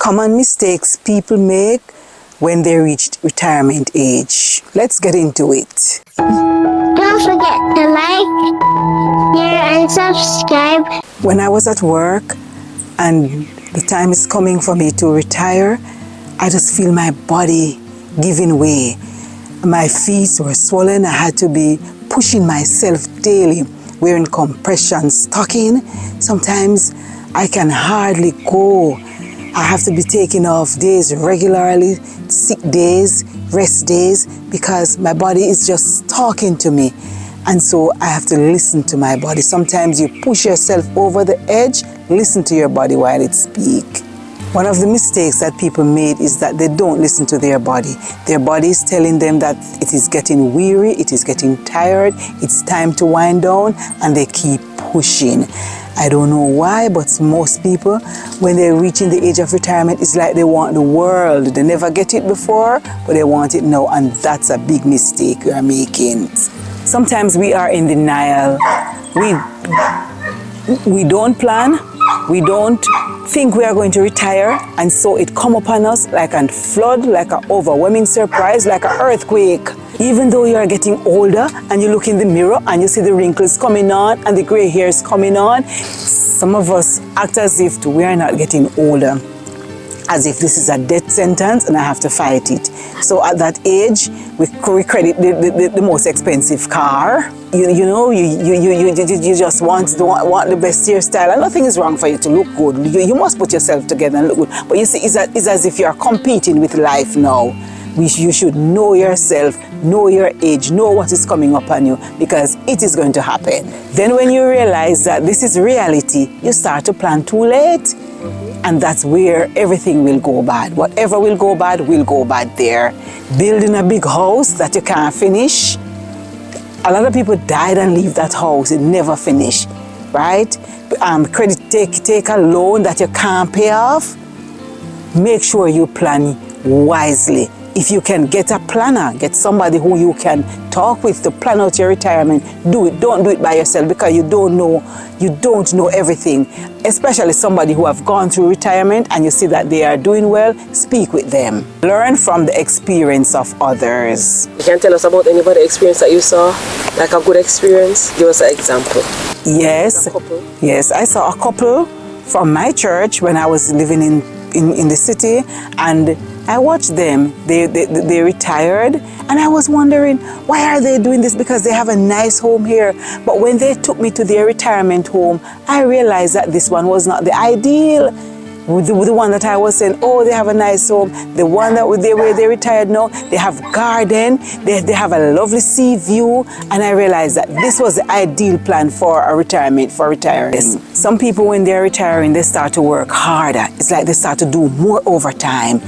Common mistakes people make when they reach retirement age. Let's get into it. Don't forget to like, share, and subscribe. When I was at work and the time is coming for me to retire, I just feel my body giving way. My feet were swollen. I had to be pushing myself daily, wearing compression stocking. Sometimes I can hardly go. I have to be taking off days regularly, sick days, rest days, because my body is just talking to me. And so I have to listen to my body. Sometimes you push yourself over the edge, listen to your body while it speaks. One of the mistakes that people made is that they don't listen to their body. Their body is telling them that it is getting weary, it is getting tired, it's time to wind down, and they keep pushing. I don't know why, but most people, when they're reaching the age of retirement, it's like they want the world. They never get it before, but they want it now, and that's a big mistake we are making. Sometimes we are in denial. We don't plan, we don't think we are going to retire, and so it come upon us like a flood, like an overwhelming surprise, like an earthquake. Even though you are getting older and you look in the mirror and you see the wrinkles coming on and the gray hairs coming on, some of us act as if we are not getting older, as if this is a death sentence and I have to fight it. So at that age, we credit the most expensive car. You just want the best hairstyle, and nothing is wrong for you to look good. You must put yourself together and look good. But you see, it's as if you're competing with life now. You should know yourself, know your age, know what is coming up on you, because it is going to happen. Then when you realize that this is reality, you start to plan too late. And that's where everything will go bad. Whatever will go bad there. Building a big house that you can't finish. A lot of people died and leave that house, it never finished, right? Take a loan that you can't pay off. Make sure you plan wisely. If you can get a planner, get somebody who you can talk with to plan out your retirement, do it. Don't do it by yourself, because you don't know everything. Especially somebody who have gone through retirement and you see that they are doing well, speak with them. Learn from the experience of others. You can tell us about anybody experience that you saw, like a good experience? Give us an example. Yes, I saw a couple from my church when I was living in the city, and I watched them. They retired, and I was wondering, why are they doing this? Because they have a nice home here. But when they took me to their retirement home, I realized that this one was not the ideal. The one that I was saying, oh, they have a nice home. The one that they retired now, they have garden, they have a lovely sea view, and I realized that this was the ideal plan for a retirement, for retirees. Some people, when they're retiring, they start to work harder. It's like they start to do more overtime.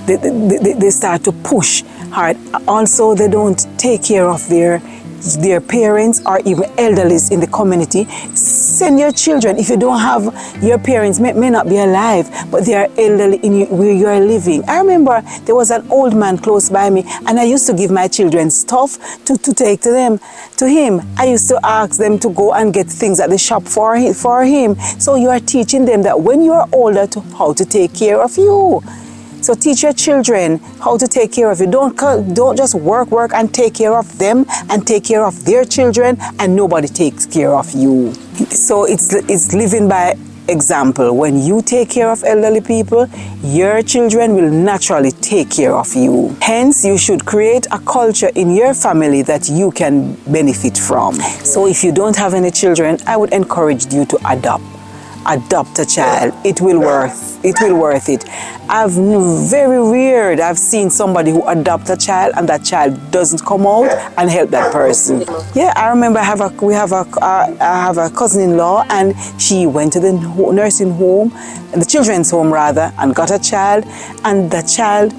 They start to push hard. Also, they don't take care of their parents or even elderlies in the community. Send your children. If you don't have, your parents may not be alive, but they are elderly where you are living. I remember there was an old man close by me, and I used to give my children stuff to take to him. I used to ask them to go and get things at the shop for him. So you are teaching them that when you are older, how to take care of you. So teach your children how to take care of you. Don't just work and take care of them and take care of their children, and nobody takes care of you. So it's living by example. When you take care of elderly people, your children will naturally take care of you. Hence, you should create a culture in your family that you can benefit from. So if you don't have any children, I would encourage you to adopt a child. It will worth it. I've seen somebody who adopt a child and that child doesn't come out and help that person. Yeah, I remember I have a cousin-in-law, and she went to the nursing home, the children's home rather, and got a child, and the child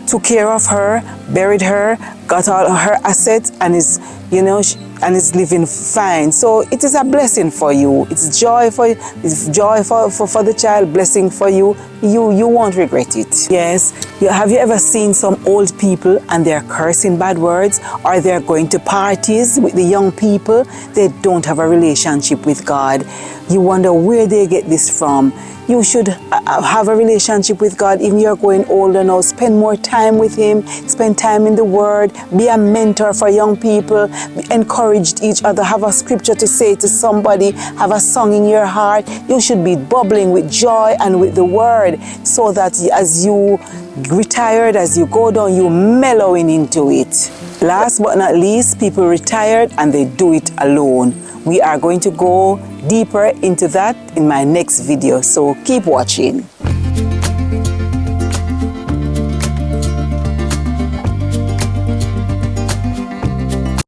took care of her, buried her, got all her assets, and is living fine. So it is a blessing for you. It's joy for you. It's joy for the child, blessing for you. You won't regret it. Yes. Have you ever seen some old people and they're cursing bad words, or they're going to parties with the young people? They don't have a relationship with God. You wonder where they get this from. you should have a relationship with God. Even you're going older now, spend more time with Him, spend time in the Word, be a mentor for young people, encourage each other, have a scripture to say to somebody, have a song in your heart. You should be bubbling with joy and with the Word, so that as you retired, as you go down, you mellowing into it. Last but not least, people retired and they do it alone. We are going to go deeper into that in my next video, so keep watching.